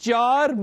4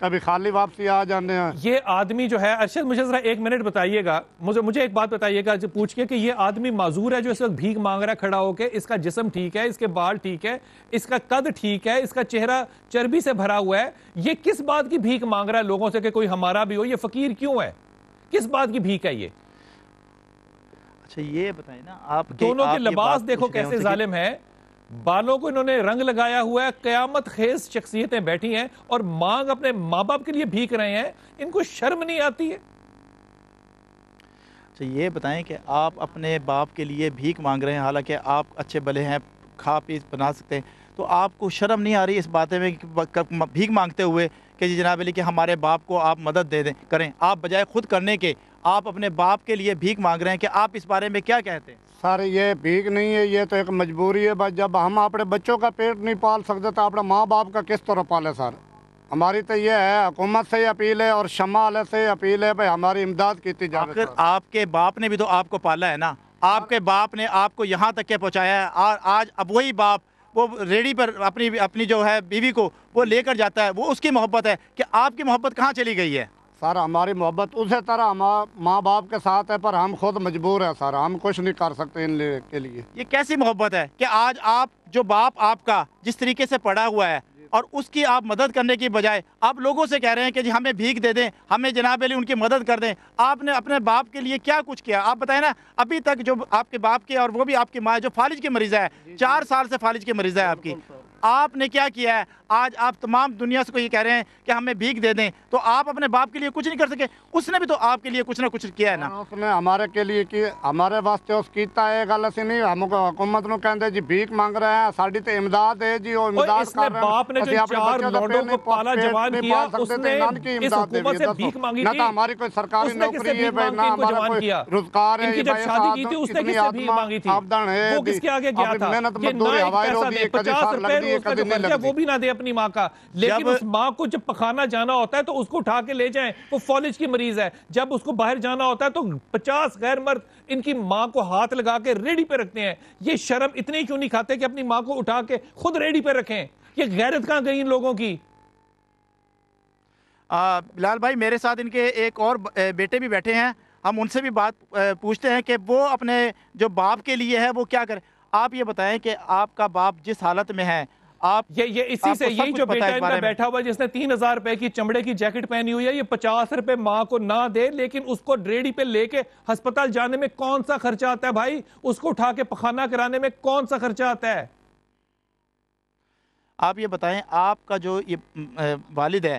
کبھی خالی واپسی آ جاتے ہیں. یہ آدمی جو ہے ارشد مجھے ذرا ایک منٹ بتائیے گا, مجھے ایک بات بتائیے گا پوچھ کے کہ یہ آدمی معذور ہے جو اس وقت بھیک مانگ رہا ہے کھڑا ہو کے, اس کا جسم ٹھیک ہے, اس کے بال ٹھیک ہے, اس کا قد ٹھیک ہے, اس کا چہرہ چربی سے بھرا ہوا ہے, یہ کس بات کی بھیک مانگ رہا ہے لوگوں سے کہ کوئی ہمارا بھی ہو؟ یہ فقیر کیوں ہے؟ کس بات کی بھیک ہے یہ؟ اچھا یہ بتائیں نا, آپ دونوں کے لباس دیکھو کیسے ظالم ہے, بالوں کو انہوں نے رنگ لگایا ہوا ہے, قیامت خیز شخصیتیں بیٹھی ہیں اور مانگ اپنے ماں باپ کے لیے بھیک رہے ہیں, ان کو شرم نہیں آتی ہے؟ اچھا یہ بتائیں کہ آپ اپنے باپ کے لیے بھیک مانگ رہے ہیں, حالانکہ آپ اچھے بھلے ہیں, کھا پی بنا سکتے ہیں, تو آپ کو شرم نہیں آ رہی اس باتیں میں بھیک مانگتے ہوئے کہ جی جناب علی کہ ہمارے باپ کو آپ مدد دے دیں کریں, آپ بجائے خود کرنے کے آپ اپنے باپ کے لیے بھیک مانگ رہے ہیں, کہ آپ اس بارے میں کیا کہتے ہیں؟ سر یہ بھیک نہیں ہے, یہ تو ایک مجبوری ہے. بس جب ہم اپنے بچوں کا پیٹ نہیں پال سکتے تو اپنے ماں باپ کا کس طرح پالے سر؟ ہماری تو یہ ہے, حکومت سے اپیل ہے اور شمع والے سے اپیل ہے بھائی ہماری امداد کی جائے. آخر آپ کے باپ نے بھی تو آپ کو پالا ہے نا, آپ کے باپ نے آپ کو یہاں تک کے پہنچایا ہے, اور آج اب وہی باپ وہ ریڑھی پر اپنی جو ہے بیوی کو وہ لے کر جاتا ہے, وہ اس کی محبت ہے, کہ آپ کی محبت کہاں چلی گئی ہے؟ سر ہماری محبت اسی طرح ماں باپ کے ساتھ ہے, پر ہم خود مجبور ہیں سر, ہم کچھ نہیں کر سکتے ان کے لیے. یہ کیسی محبت ہے کہ آج آپ جو باپ آپ کا جس طریقے سے پڑا ہوا ہے اور اس کی آپ مدد کرنے کی بجائے آپ لوگوں سے کہہ رہے ہیں کہ جی ہمیں بھیک دے دیں, ہمیں جناب علی ان کی مدد کر دیں. آپ نے اپنے باپ کے لیے کیا کچھ کیا؟ آپ بتائیں نا, ابھی تک جو آپ کے باپ کے اور وہ بھی آپ کی ماں جو فالج کی مریضہ ہے, 4 سال سے فالج کی مریضہ ہے آپ کی, آپ نے کیا کیا ہے؟ آج آپ تمام دنیا سے کو یہ کہہ رہے ہیں کہ ہمیں بھیک دے دیں, تو آپ اپنے باپ کے لیے کچھ نہیں کر سکے؟ اس نے بھی تو آپ کے لیے کچھ نہ کچھ کیا ہے نا. اس نے ہمارے کے لیے کی, ہمارے واسطے اس کیتا ہے گل ایسی نہیں, ہم کو حکومت نو کہندے جی بھیک مانگ رہے ہیں, ساڈی تے امداد ہے جی, وہ امداد کر رہے ہیں. باپ نے جو 4 لوڈوں کو پالا جوان کیا, اس نے اس حکومت سے بھیک مانگی نہ تھی. تو ہماری کوئی سرکاری نوکری ہے بھائی, نہ ہمارا کوئی روزگار ہے. ان کی جب شادی کی تھی اس نے کس سے بھیک مانگی تھی؟ وہ کس کے آگے گیا تھا؟ محنت یہ مزدوری ہوائی رو دی, 50 روپے روز کا جو خرچہ وہ بھی نہ دے اپنی ماں کا, لیکن اس ماں کو جب پخانا جانا ہوتا ہے تو اس کو اٹھا کے لے جائیں, وہ فالج کی مریض ہے, جب اس کو باہر جانا ہوتا ہے تو 50 غیر مرد ان کی ماں کو ہاتھ لگا کے ریڑھی پہ رکھتے ہیں. یہ شرم اتنی کیوں نہیں کھاتے کہ اپنی ماں کو اٹھا کے خود ریڑھی پہ رکھیں؟ یہ غیرت کہاں گئی ان لوگوں کی؟ بلال بھائی میرے ساتھ ان کے ایک اور بیٹے بھی بیٹھے ہیں, ہم ان سے بھی بات پوچھتے ہیں کہ وہ اپنے جو باپ کے لیے ہے وہ کیا کریں. آپ یہ بتائیں کہ آپ کا باپ جس حالت میں ہے, آپ یہ اسی سے یہی جو بیٹا ان کا بیٹھا ہوا ہے جس نے 3000 روپے کی چمڑے کی جیکٹ پہنی ہوئی ہے, یہ 50 روپے ماں کو نہ دے لیکن اس کو ریڑھی پہ لے کے ہسپتال جانے میں کون سا خرچہ آتا ہے بھائی؟ اس کو اٹھا کے پخانہ کرانے میں کون سا خرچہ آتا ہے؟ آپ یہ بتائیں آپ کا جو یہ والد ہے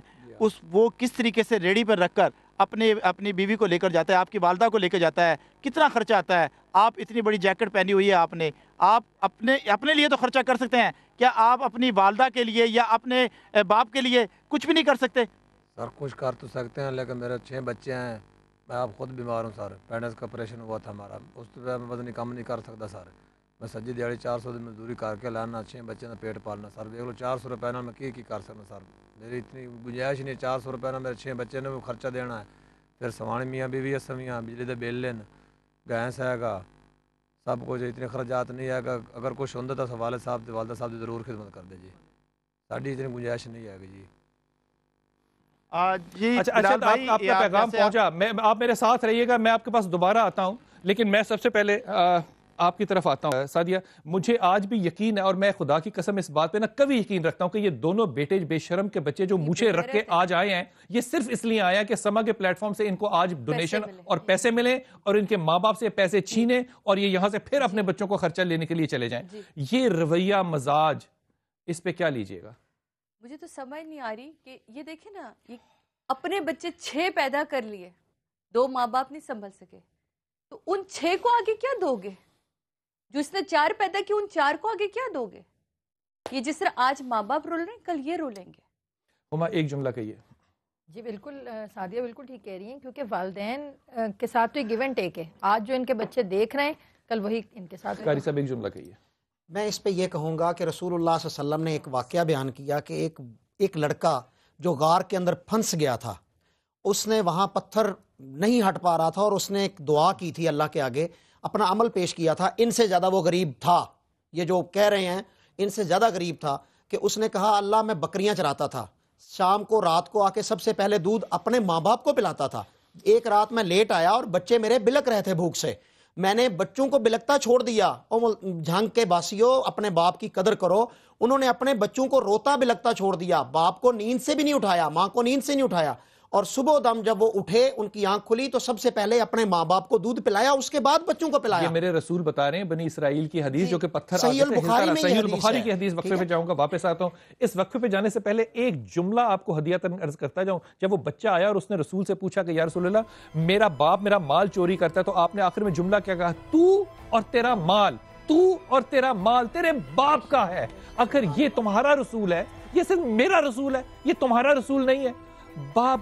وہ کس طریقے سے ریڑھی پر رکھ کر اپنی بیوی کو لے کر جاتا ہے, آپ کی والدہ کو لے کر جاتا ہے, کتنا خرچہ آتا ہے؟ آپ اتنی بڑی جیکٹ پہنی ہوئی ہے آپ نے, آپ اپنے لیے تو خرچہ کر سکتے ہیں, کیا آپ اپنی والدہ کے لیے یا اپنے باپ کے لیے کچھ بھی نہیں کر سکتے؟ سر کچھ کر تو سکتے ہیں, لیکن میرے 6 بچے ہیں, میں آپ خود بیمار ہوں سر, پیڈس کا آپریشن ہوا تھا ہمارا, اس پہ میں وزنی کم نہیں کر سکتا سر. میں سجی دیہڑی 400 دی مزدوری کر کے لانا, 6 بچے کا پیٹ پالنا سر. دیکھ لو 400 روپے میں کی کر سکتا سر, میری اتنی گنجائش نہیں. 400 روپے میرے 6 بچے نے خرچہ دینا ہے, پھر سوانے میاں بیوی اسمیاں, بجلی دے بل لین, گیس ہے گا, سب کچھ. اتنے خرچات نہیں ہے کہ اگر کچھ ہوتا تو والد صاحب والدہ صاحب کی ضرور خدمت کر دے جی, ساری اتنی گنجائش نہیں ہے جی. اچھا آپ کا پیغام پہنچا, آپ میرے ساتھ رہیے گا, میں آپ کے پاس دوبارہ آتا ہوں, لیکن میں سب سے پہلے آپ کی طرف آتا ہوں. سعدیہ, مجھے آج بھی یقین ہے اور میں خدا کی قسم اس بات پہ نہ کبھی یقین رکھتا ہوں کہ یہ دونوں بیٹے بے شرم کے بچے جو مجھے رکھ کے آج آئے ہیں, یہ صرف اس لیے آیا کہ سما کے پلیٹ فارم سے ان کو آج ڈونیشن اور پیسے ملیں اور ان کے ماں باپ سے پیسے چھینے اور یہ یہاں سے پھر اپنے بچوں کو خرچہ لینے کے لیے چلے جائیں. یہ رویہ مزاج, اس پہ کیا لیجئے گا؟ مجھے تو سمجھ نہیں آ رہی کہ یہ دیکھیں نا, یہ اپنے بچے 6 پیدا کر لیے, 2 ماں باپ نہیں سنبھل سکے, تو ان 6 کو آگے کیا دو گے؟ جو اس نے 4 پیدا کی ان 4 کو آگے کیا دو گے؟ یہ جس طرح آج ماں باپ رول رہے ہیں کل یہ رولیں گے. ہما ایک جملہ کہیے. جی بالکل سعدیہ بالکل ٹھیک کہہ رہی ہیں, کیونکہ والدین کے ساتھ تو یہ گیو اینڈ ٹیک ہے. آج جو ان کے بچے دیکھ رہے ہیں کل وہی ان کے ساتھ. قاری صاحب ایک جملہ کہیے. میں اس پہ یہ کہوں گا کہ رسول اللہ صلی اللہ علیہ وسلم نے ایک واقعہ بیان کیا کہ ایک لڑکا جو غار کے اندر پھنس گیا تھا, اس نے وہاں پتھر نہیں ہٹ پا رہا تھا اور اس نے ایک دعا کی تھی اللہ کے آگے, اپنا عمل پیش کیا تھا. ان سے زیادہ وہ غریب تھا, یہ جو کہہ رہے ہیں ان سے زیادہ غریب تھا, کہ اس نے کہا اللہ میں بکریاں چراتا تھا, شام کو رات کو آ کے سب سے پہلے دودھ اپنے ماں باپ کو پلاتا تھا. ایک رات میں لیٹ آیا اور بچے میرے بلک رہے تھے بھوک سے, میں نے بچوں کو بلکتا چھوڑ دیا. جھنگ کے باسیوں اپنے باپ کی قدر کرو. انہوں نے اپنے بچوں کو روتا بلکتا چھوڑ دیا, باپ کو نیند سے بھی نہیں اٹھایا, ماں کو نیند سے نہیں اٹھایا, اور صبح دم جب وہ اٹھے ان کی آنکھ کھلی تو سب سے پہلے اپنے ماں باپ کو دودھ پلایا, اس کے بعد بچوں کو پلایا. یہ میرے رسول بتا رہے ہیں بنی اسرائیل کی حدیث جو کہ پتھر صحیح البخاری کی حدیث. وقفے پہ جاؤں گا, واپس آتا ہوں. اس وقفے پہ جانے سے پہلے ایک جملہ آپ کو ہدیتاً عرض کرتا جاؤں. جب وہ بچہ آیا اور اس نے رسول سے پوچھا کہ یا رسول اللہ میرا باپ میرا مال چوری کرتا ہے, تو آپ نے آخر میں جملہ کیا کہا؟ تو اور تیرا مال, تو اور تیرا مال تیرے باپ کا ہے. اگر یہ تمہارا رسول ہے, یہ صرف میرا رسول ہے, یہ تمہارا رسول نہیں ہے.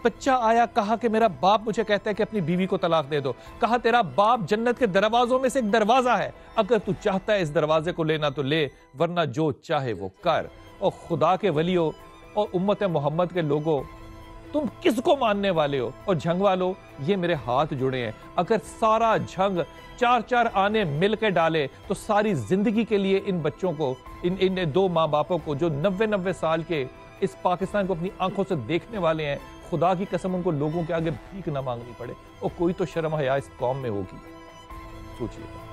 بچہ آیا, کہا کہ میرا باپ مجھے کہتا ہے کہ اپنی بیوی کو طلاق دے دو. کہا تیرا باپ جنت کے دروازوں میں سے ایک دروازہ ہے, اگر تو چاہتا ہے اس دروازے کو لینا تو لے, ورنہ جو چاہے وہ کر. اور خدا کے ولیوں اور امت محمد کے لوگوں, تم کس کو ماننے والے ہو؟ اور جھنگ والوں, یہ میرے ہاتھ جڑے ہیں. اگر سارا جھنگ 4 آنے مل کے ڈالے تو ساری زندگی کے لیے ان بچوں کو, ان 2 ماں باپوں کو جو 90 سال کے اس پاکستان کو اپنی آنکھوں سے دیکھنے والے ہیں, خدا کی قسم ان کو لوگوں کے آگے بھیک نہ مانگنی پڑے. اور کوئی تو شرم حیا اس قوم میں ہوگی. سوچئے.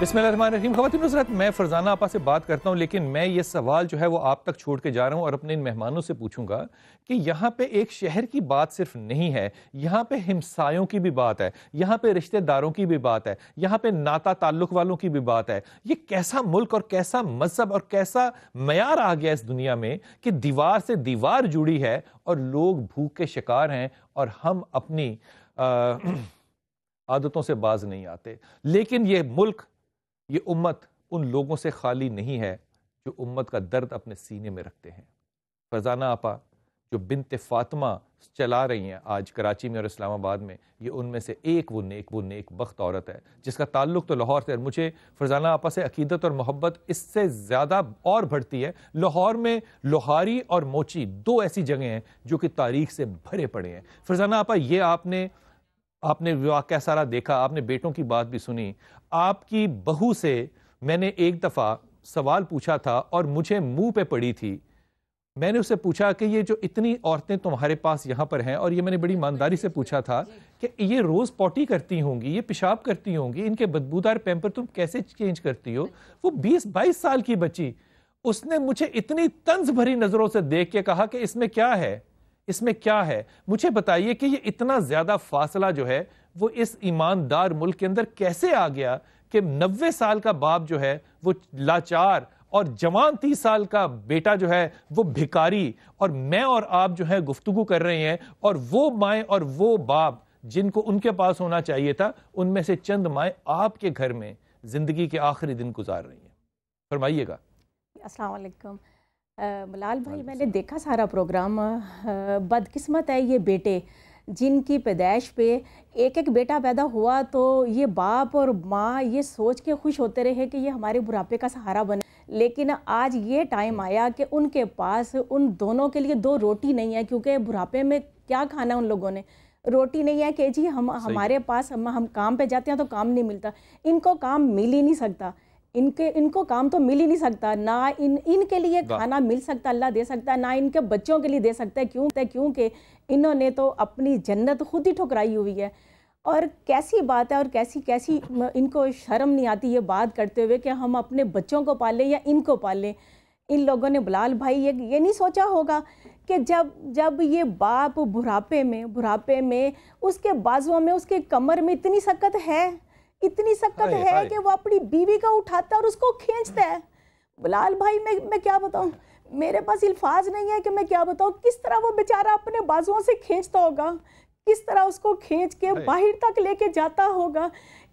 بسم اللہ الرحمن الرحیم. خواتین حضرات, میں فرزانہ آپا سے بات کرتا ہوں, لیکن میں یہ سوال جو ہے وہ آپ تک چھوڑ کے جا رہا ہوں اور اپنے ان مہمانوں سے پوچھوں گا کہ یہاں پہ ایک شہر کی بات صرف نہیں ہے, یہاں پہ ہمسایوں کی بھی بات ہے, یہاں پہ رشتہ داروں کی بھی بات ہے, یہاں پہ ناتا تعلق والوں کی بھی بات ہے. یہ کیسا ملک اور کیسا مذہب اور کیسا معیار آ گیا اس دنیا میں کہ دیوار سے دیوار جڑی ہے اور لوگ بھوک کے شکار ہیں اور ہم اپنی عادتوں سے باز نہیں آتے. لیکن یہ ملک, یہ امت ان لوگوں سے خالی نہیں ہے جو امت کا درد اپنے سینے میں رکھتے ہیں. فرزانہ آپا جو بنت فاطمہ چلا رہی ہیں آج کراچی میں اور اسلام آباد میں, یہ ان میں سے ایک وہ نیک بخت عورت ہے جس کا تعلق تو لاہور سے. مجھے فرزانہ آپا سے عقیدت اور محبت اس سے زیادہ اور بڑھتی ہے. لاہور میں لوہاری اور موچی 2 ایسی جگہیں ہیں جو کہ تاریخ سے بھرے پڑے ہیں. فرزانہ آپا, یہ آپ نے واقعہ سارا دیکھا, آپ نے بیٹوں کی بات بھی سنی. آپ کی بہو سے میں نے ایک دفعہ سوال پوچھا تھا اور مجھے منہ پہ پڑی تھی. میں نے اسے پوچھا کہ یہ جو اتنی عورتیں تمہارے پاس یہاں پر ہیں, اور یہ میں نے بڑی ایمانداری سے پوچھا تھا کہ یہ روز پوٹی کرتی ہوں گی, یہ پیشاب کرتی ہوں گی, ان کے بدبودار پیمپر تم کیسے چینج کرتی ہو؟ وہ 20-22 سال کی بچی, اس نے مجھے اتنی طنز بھری نظروں سے دیکھ کے کہا کہ اس میں کیا ہے, اس میں کیا ہے؟ مجھے بتائیے کہ یہ اتنا زیادہ فاصلہ جو ہے وہ اس ایماندار ملک کے اندر کیسے آ گیا کہ 90 سال کا باپ جو ہے وہ لاچار اور جوان 30 سال کا بیٹا جو ہے وہ بھکاری, اور میں اور آپ جو ہے گفتگو کر رہے ہیں, اور وہ مائیں اور وہ باپ جن کو ان کے پاس ہونا چاہیے تھا, ان میں سے چند مائیں آپ کے گھر میں زندگی کے آخری دن گزار رہی ہیں. فرمائیے گا. السلام علیکم. ملال بھائی, میں نے دیکھا سارا پروگرام. بدقسمت ہے یہ بیٹے جن کی پیدائش پہ ایک بیٹا پیدا ہوا تو یہ باپ اور ماں یہ سوچ کے خوش ہوتے رہے کہ یہ ہمارے بڑھاپے کا سہارا بنے, لیکن آج یہ ٹائم آیا کہ ان کے پاس ان دونوں کے لیے 2 روٹی نہیں ہے, کیونکہ بڑھاپے میں کیا کھانا ان لوگوں نے, روٹی نہیں ہے کہ جی ہمارے پاس ہم کام پہ جاتے ہیں تو کام نہیں ملتا. ان کو کام مل ہی نہیں سکتا, ان کو کام تو مل ہی نہیں سکتا, نہ ان کے لیے کھانا مل سکتا, اللہ دے سکتا, نہ ان کے بچوں کے لیے دے سکتا ہے, کیونکہ انہوں نے تو اپنی جنت خود ہی ٹھکرائی ہوئی ہے. اور کیسی بات ہے, اور کیسی ان کو شرم نہیں آتی یہ بات کرتے ہوئے کہ ہم اپنے بچوں کو پالیں یا ان کو پالیں. ان لوگوں نے بلال بھائی یہ نہیں سوچا ہوگا کہ جب یہ باپ بڑھاپے میں اس کے بازوؤں میں, اس کے کمر میں اتنی سکت ہے کہ وہ اپنی بیوی کا اٹھاتا ہے اور اس کو کھینچتا ہے. بلال بھائی میں کیا بتاؤں, میرے پاس الفاظ نہیں ہے کہ میں کیا بتاؤں کس طرح وہ بیچارہ اپنے بازوؤں سے کھینچتا ہوگا, کس طرح اس کو کھینچ کے باہر تک لے کے جاتا ہوگا.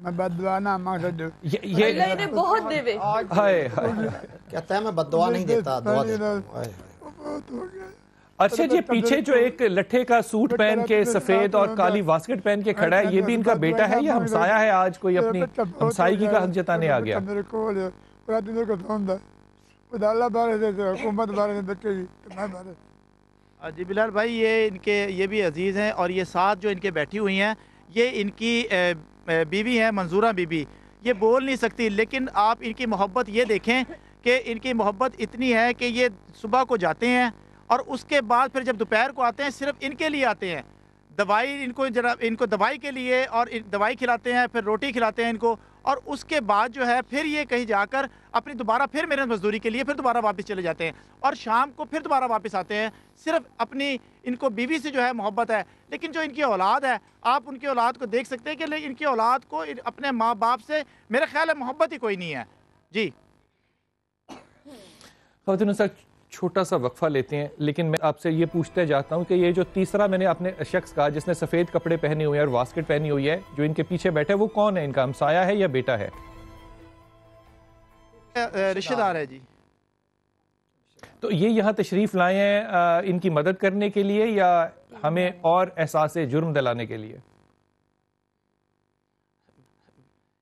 میں بد دعا نہ مانگ سکتا یہ اللہ انہیں بہت دے وے. ہائے ہائے. کہتا ہے میں بد دعا نہیں دیتا، دعا دیتا ہوں. بہت ہو گیا. اچھا جی، پیچھے جو ایک لٹھے کا سوٹ پہن کے سفید اور کالی واسکٹ پہن کے کھڑا ہے، یہ بھی ان کا بیٹا ہے یا ہمسایہ ہے؟ آج کوئی اپنی ہمسائیگی کا حق جتانے آ گیا. میرے کول ہے پورا دن کو سوندا خدا اللہ بارے سے حکومت بارے سے بچے جی میں بارے. جی بلال بھائی، یہ بھی عزیز ہیں، اور یہ ساتھ جو ان کے بیٹھی ہوئی ہیں یہ ان کی بیوی ہیں منظورہ بی بی. یہ بول نہیں سکتی، لیکن آپ ان کی محبت یہ دیکھیں کہ ان کی محبت اتنی ہے کہ یہ صبح کو جاتے ہیں اور اس کے بعد پھر جب دوپہر کو آتے ہیں صرف ان کے لیے آتے ہیں. دوائی ان کو دوائی کے لیے، اور دوائی کھلاتے ہیں، پھر روٹی کھلاتے ہیں ان کو، اور اس کے بعد جو ہے پھر یہ کہیں جا کر اپنی دوبارہ پھر محنت مزدوری کے لیے پھر دوبارہ واپس چلے جاتے ہیں، اور شام کو پھر دوبارہ واپس آتے ہیں. صرف اپنی ان کو بیوی سے جو ہے محبت ہے. لیکن جو ان کی اولاد ہے، آپ ان کی اولاد کو دیکھ سکتے ہیں کہ ان کی اولاد کو اپنے ماں باپ سے میرے خیال ہے محبت ہی کوئی نہیں ہے. جی خواتین صاحب، چھوٹا سا وقفہ لیتے ہیں، لیکن میں آپ سے یہ پوچھتے جاتا ہوں کہ یہ جو تیسرا میں نے اپنے شخص کہا جس نے سفید کپڑے پہنے ہوئے ہیں اور واسکٹ پہنی ہوئی ہے، جو ان کے پیچھے بیٹھا ہے، وہ کون ہے؟ ان کا ہمسایہ ہے یا بیٹا ہے؟ رشتہ دار ہے جی. تو یہ یہاں تشریف لائے ہیں ان کی مدد کرنے کے لیے یا ہمیں اور احساس جرم دلانے کے لیے؟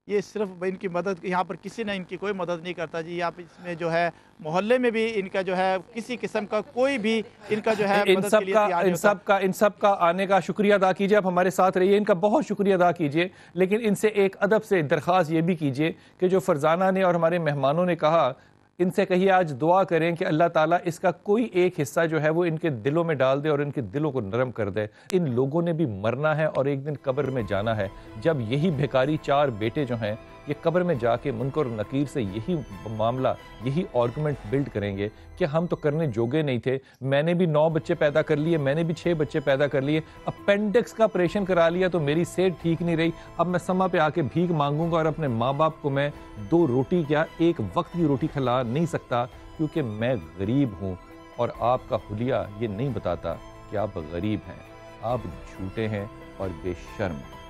یہ صرف ان کی مدد، یہاں پر کسی نے ان کی کوئی مدد نہیں کرتا جی. آپ اس میں جو ہے محلے میں بھی ان کا جو ہے کسی قسم کا کوئی بھی ان کا جو ہے مدد کے لیے تیار نہیں ہوتا. ان سب کا آنے کا شکریہ ادا کیجئے. آپ ہمارے ساتھ رہیے، ان کا بہت شکریہ ادا کیجئے، لیکن ان سے ایک ادب سے درخواست یہ بھی کیجئے کہ جو فرزانہ نے اور ہمارے مہمانوں نے کہا، ان سے کہیے آج دعا کریں کہ اللہ تعالیٰ اس کا کوئی ایک حصہ جو ہے وہ ان کے دلوں میں ڈال دے اور ان کے دلوں کو نرم کر دے. ان لوگوں نے بھی مرنا ہے اور ایک دن قبر میں جانا ہے. جب یہی بھیکاری 4 بیٹے جو ہیں یہ قبر میں جا کے منکر و نکیر سے یہی معاملہ، یہی آرگومنٹ بلڈ کریں گے کہ ہم تو کرنے جوگے نہیں تھے، میں نے بھی 9 بچے پیدا کر لیے، میں نے بھی 6 بچے پیدا کر لیے، اپینڈکس کا آپریشن کرا لیا تو میری صحت ٹھیک نہیں رہی، اب میں سما پہ آ کے بھیک مانگوں گا اور اپنے ماں باپ کو میں 2 روٹی کیا 1 وقت کی روٹی کھلا نہیں سکتا کیونکہ میں غریب ہوں. اور آپ کا حلیہ یہ نہیں بتاتا کہ آپ غریب ہیں، آپ جھوٹے ہیں اور بے شرم ہیں.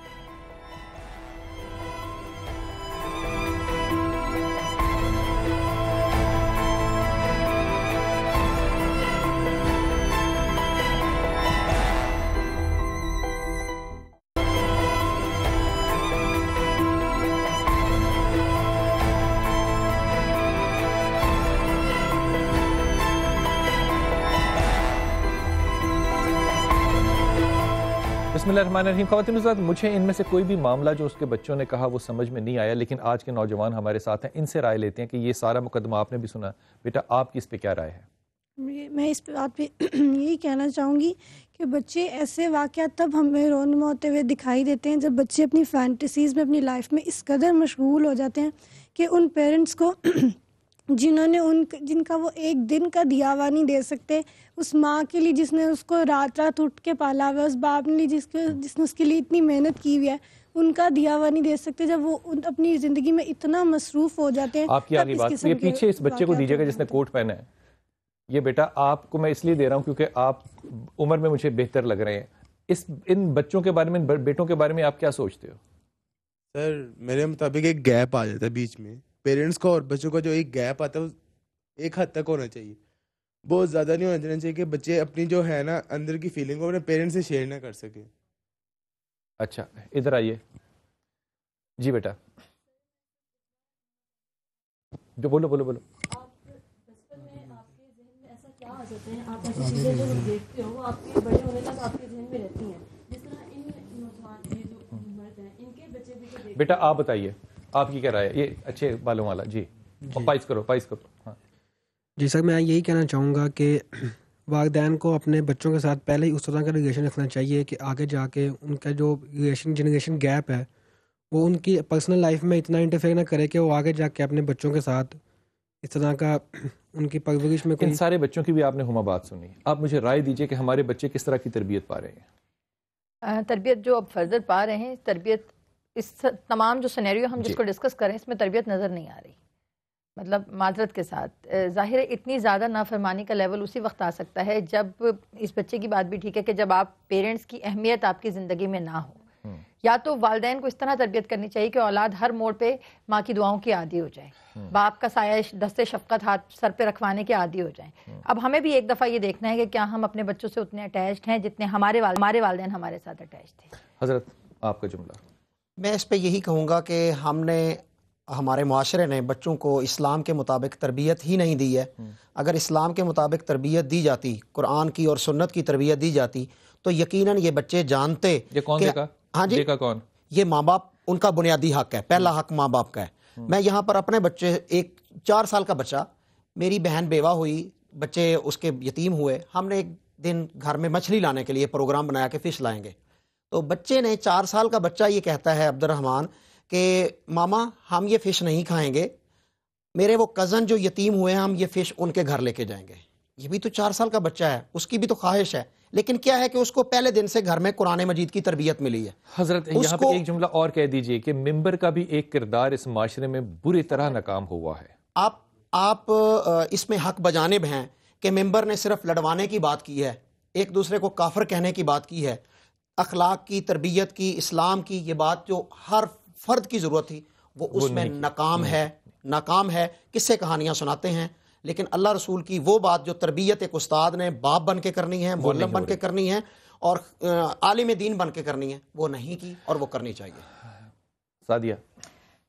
بسم اللہ الرحمن الرحیم. خواتین حضرات، مجھے ان میں سے کوئی بھی معاملہ جو اس کے بچوں نے کہا وہ سمجھ میں نہیں آیا، لیکن آج کے نوجوان ہمارے ساتھ ہیں، ان سے رائے لیتے ہیں کہ یہ سارا مقدمہ آپ نے بھی سنا، بیٹا آپ کی اس پہ کیا رائے ہے؟ میں اس بات پہ یہی کہنا چاہوں گی کہ بچے ایسے واقعات تب ہمیں رونما ہوتے ہوئے دکھائی دیتے ہیں جب بچے اپنی فینٹیسیز میں اپنی لائف میں اس قدر مشغول ہو جاتے ہیں کہ ان پیرنٹس کو جنہوں نے جن کا وہ ایک دن کا دیا ہوا نہیں دے سکتے، اس ماں کے لیے جس نے اس کو رات رات اٹھ کے پالا ہوا ہے، اس باپ نے جس نے اس کے لیے اتنی محنت کی ہوئی ہے، ان کا دیا ہوا نہیں دے سکتے. جب وہ اپنی زندگی میں اتنا مصروف ہو جاتے ہیں. آپ کی آگے بات، یہ پیچھے اس بچے کو دیجیے گا جس نے کوٹ پہنا ہے، یہ بیٹا آپ کو میں اس لیے دے رہا ہوں کیونکہ آپ عمر میں مجھے بہتر لگ رہے ہیں. ان بچوں کے بارے میں، بیٹوں کے بارے میں آپ کیا سوچتے ہو؟ سر میرے مطابق ایک گیپ آ جاتا ہے بیچ میں، پیرنٹس کو اور بچوں کا جو ایک گیپ آتا ہے وہ ایک حد تک ہونا چاہیے، بہت زیادہ نہیں ہونا چاہیے کہ بچے اپنی جو ہے نا اندر کی فیلنگ کو اپنے پیرنٹس سے شیئر نہ کر سکیں. اچھا ادھر آئیے جی بیٹا، جو بولو. آپ ایسی چیزیں جو دیکھتے ہو وہ آپ کے بڑے ہونے تک آپ کے ذہن میں رہتی ہیں، جس طرح ان نوجوان جو مرد ہیں ان کے بچے بھی. بیٹا آپ بتائیے آپ کی کیا رائے ہے؟ یہ اچھے بالوں والا جی پائس کرو. ہاں جی سر، میں یہی کہنا چاہوں گا کہ والدین کو اپنے بچوں کے ساتھ پہلے ہی اس طرح کا ریلیشن رکھنا چاہیے کہ آگے جا کے ان کا جو جنریشن گیپ ہے وہ ان کی پرسنل لائف میں اتنا انٹرفیئر نہ کرے کہ وہ آگے جا کے اپنے بچوں کے ساتھ اس طرح کا ان کی پرورش میں. ان سارے بچوں کی بھی آپ نے ہما بات سنی، آپ مجھے رائے دیجئے کہ ہمارے بچے کس طرح کی تربیت پا رہے ہیں؟ تربیت جو اب فردر پا رہے ہیں، تربیت اس تمام جو سینیریو ہم جس کو ڈسکس کریں اس میں تربیت نظر نہیں آ رہی. مطلب معذرت کے ساتھ ظاہر ہے اتنی زیادہ نافرمانی کا لیول اسی وقت آ سکتا ہے جب اس بچے کی بات بھی ٹھیک ہے کہ جب آپ پیرنٹس کی اہمیت آپ کی زندگی میں نہ ہو. یا تو والدین کو اس طرح تربیت کرنی چاہیے کہ اولاد ہر موڑ پہ ماں کی دعاؤں کی عادی ہو جائے، باپ کا سایہ دست شفقت ہاتھ سر پہ رکھوانے کے عادی ہو جائیں. اب ہمیں بھی ایک دفعہ یہ دیکھنا ہے کہ کیا ہم اپنے بچوں سے اتنے اٹیچڈ ہیں جتنے ہمارے والدین ہمارے ساتھ اٹیچڈ تھے. حضرت آپ کا جملہ. میں اس پہ یہی کہوں گا کہ ہمارے معاشرے نے بچوں کو اسلام کے مطابق تربیت ہی نہیں دی ہے. اگر اسلام کے مطابق تربیت دی جاتی، قرآن کی اور سنت کی تربیت دی جاتی، تو یقیناً یہ بچے جانتے. یہ کون دیکھا؟ ہاں جی، کون؟ یہ ماں باپ، ان کا بنیادی حق ہے، پہلا حق ماں باپ کا ہے. میں یہاں پر اپنے بچے، ایک 4 سال کا بچہ، میری بہن بیوہ ہوئی، بچے اس کے یتیم ہوئے، ہم نے ایک دن گھر میں مچھلی لانے کے لیے پروگرام بنایا کہ فش لائیں گے. تو بچے نے، 4 سال کا بچہ یہ کہتا ہے، عبد الرحمن، کہ ماما ہم یہ فش نہیں کھائیں گے، میرے وہ کزن جو یتیم ہوئے ہیں ہم یہ فش ان کے گھر لے کے جائیں گے. یہ بھی تو 4 سال کا بچہ ہے، اس کی بھی تو خواہش ہے، لیکن کیا ہے کہ اس کو پہلے دن سے گھر میں قرآن مجید کی تربیت ملی ہے. حضرت یہاں پہ ایک جملہ اور کہہ دیجئے کہ ممبر کا بھی ایک کردار اس معاشرے میں بری طرح ناکام ہوا ہے. آپ اس میں حق بجانب ہیں کہ ممبر نے صرف لڑوانے کی بات کی ہے، ایک دوسرے کو کافر کہنے کی بات کی ہے. اخلاق کی، تربیت کی، اسلام کی یہ بات جو ہر فرد کی ضرورت تھی وہ اس میں ناکام ہے. کس سے کہانیاں سناتے ہیں، لیکن اللہ رسول کی وہ بات جو تربیت ایک استاد نے باپ بن کے کرنی ہے، معلم بن کے کرنی ہے، اور عالم دین بن کے کرنی ہے، وہ نہیں کی اور وہ کرنی چاہیے. سعدیہ.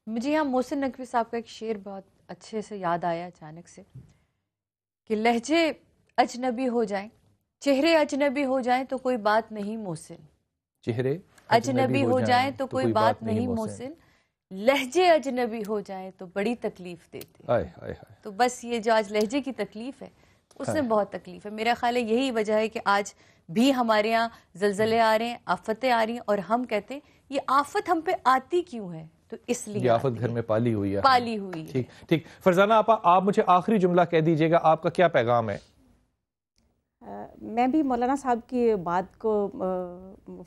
مجھے یہاں محسن نقوی صاحب کا ایک شعر بہت اچھے سے یاد آیا اچانک سے، کہ لہجے اجنبی ہو جائیں، چہرے اجنبی ہو جائیں تو کوئی بات نہیں محسن. چہرے اجنبی ہو جائیں تو کوئی بات نہیں محسن، لہجے اجنبی ہو جائیں تو بڑی تکلیف دیتے. تو بس یہ جو آج لہجے کی تکلیف ہے اس میں بہت تکلیف ہے. میرا خیال ہے یہی وجہ ہے کہ آج بھی ہمارے یہاں زلزلے آ رہے ہیں، آفتیں آ رہی ہیں، اور ہم کہتے ہیں یہ آفت ہم پہ آتی کیوں ہے؟ تو اس لیے یہ آفت گھر میں پالی ہوئی ہے. ٹھیک. فرزانہ آپا، آپ مجھے آخری جملہ کہہ دیجئے گا، آپ کا کیا پیغام ہے؟ میں بھی مولانا صاحب کی بات کو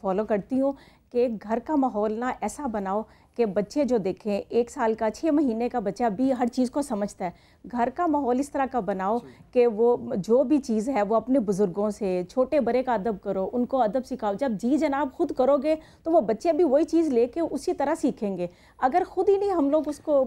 فالو کرتی ہوں کہ گھر کا ماحول نہ ایسا بناؤ کہ بچے جو دیکھیں، 1 سال کا 6 مہینے کا بچہ بھی ہر چیز کو سمجھتا ہے. گھر کا ماحول اس طرح کا بناؤ کہ وہ جو بھی چیز ہے وہ اپنے بزرگوں سے، چھوٹے بڑے کا ادب کرو، ان کو ادب سکھاؤ. جب جی جناب خود کرو گے تو وہ بچے بھی وہی چیز لے کے اسی طرح سیکھیں گے. اگر خود ہی نہیں ہم لوگ اس کو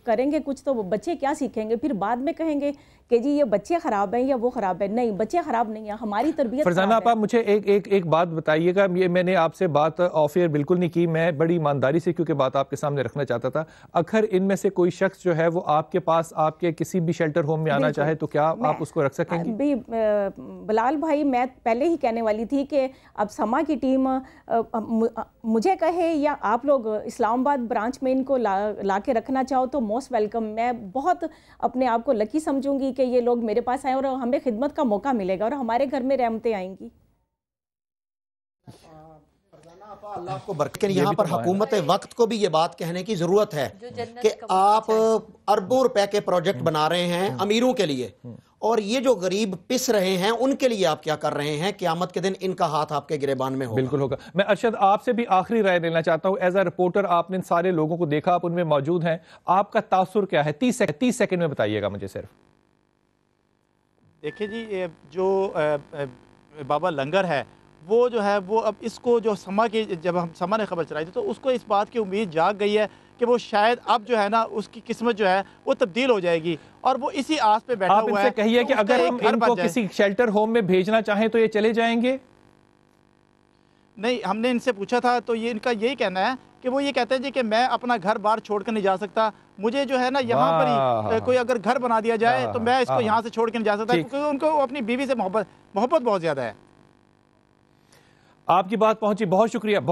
کریں گے کچھ، تو وہ بچے کیا سیکھیں گے؟ پھر بعد میں کہیں گے کہ جی یہ بچے خراب ہیں یا وہ خراب ہے. نہیں، بچے خراب نہیں ہیں، ہماری تربیت. فرزانہ آپا، مجھے ایک بات بتائیے گا. یہ میں نے آپ سے بات آف ایئر بالکل نہیں کی، میں بڑی ایمانداری سے کیونکہ بات آپ کے سامنے رکھنا چاہتا تھا. اگر ان میں سے کوئی شخص جو ہے وہ آپ کے پاس، آپ کے کسی بھی شیلٹر ہوم میں آنا چاہے تو کیا آپ اس کو رکھ سکیں گے؟ بلال بھائی، میں پہلے ہی کہنے والی تھی کہ اب سما کی ٹیم مجھے کہے یا آپ لوگ اسلام آباد برانچ میں ان کو لا کے رکھنا چاہو تو موسٹ ویلکم. میں بہت اپنے آپ کو لکی سمجھوں گی کہ یہ لوگ میرے پاس آئیں اور ہمیں خدمت کا موقع ملے گا اور ہمارے گھر میں رحمتیں آئیں گی. اللہ آپ کو برکت. یہاں پر حکومت وقت کو بھی یہ بات کہنے کی ضرورت ہے کہ آپ اربوں روپے کے پروجیکٹ بنا رہے ہیں امیروں کے لیے، اور یہ جو غریب پس رہے ہیں ان کے لیے آپ کیا کر رہے ہیں؟ قیامت کے دن ان کا ہاتھ آپ کے گریبان میں ہوگا. بالکل ہوگا. میں ارشد آپ سے بھی آخری رائے لینا چاہتا ہوں. ایز اے رپورٹر آپ نے ان سارے لوگوں کو دیکھا، آپ ان میں موجود ہیں، آپ کا تاثر کیا ہے؟ 30 سیکنڈ میں بتائیے گا مجھے صرف. دیکھیں جی، جو بابا لنگر ہے وہ جو ہے وہ اب اس کو جو سما کی، جب ہم سما نے خبر چلائی تھی تو اس کو اس بات کی امید جاگ گئی ہے کہ وہ شاید اب جو ہے نا اس کی قسمت جو ہے وہ تبدیل ہو جائے گی، اور وہ اسی آس پہ بیٹھا ہوا ہے. آپ ان سے کہیے کہ اگر ہم ان کو کسی شیلٹر ہوم میں بھیجنا چاہیں تو یہ چلے جائیں گے؟ نہیں، ہم نے ان سے پوچھا تھا تو یہ ان کا یہی کہنا ہے کہ وہ یہ کہتے ہیں جی کہ میں اپنا گھر بار چھوڑ کر نہیں جا سکتا، مجھے جو ہے نا یہاں پر ہی کوئی اگر گھر بنا دیا جائے تو میں اس کو یہاں سے چھوڑ کے نہیں جا سکتا، کیونکہ ان کو اپنی بیوی سے محبت بہت زیادہ ہے. آپ کی بات پہنچی، بہت شکریہ آپ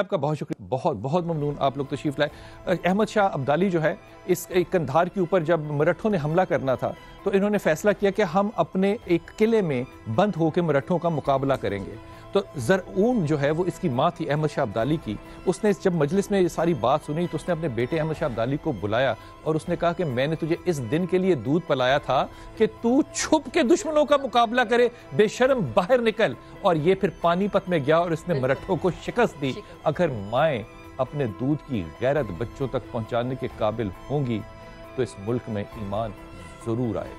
کا، بہت شکریہ، بہت ممنون آپ لوگ تشریف لائے. احمد شاہ ابدالی جو ہے، اس کندھار کے اوپر جب مرٹھوں نے حملہ کرنا تھا تو انہوں نے فیصلہ کیا کہ ہم اپنے ایک قلعے میں بند ہو کے مرٹھوں کا مقابلہ کریں گے. تو زرعون جو ہے وہ اس کی ماں تھی احمد شاہ ابدالی کی. اس نے جب مجلس میں یہ ساری بات سنی تو اس نے اپنے بیٹے احمد شاہ ابدالی کو بلایا اور اس نے کہا کہ میں نے تجھے اس دن کے لیے دودھ پلایا تھا کہ تو چھپ کے دشمنوں کا مقابلہ کرے، بے شرم باہر نکل. اور یہ پھر پانی پت میں گیا اور اس نے مرٹھوں کو شکست دی. اگر مائیں اپنے دودھ کی غیرت بچوں تک پہنچانے کے قابل ہوں گی تو اس ملک میں ایمان ضرور آئے.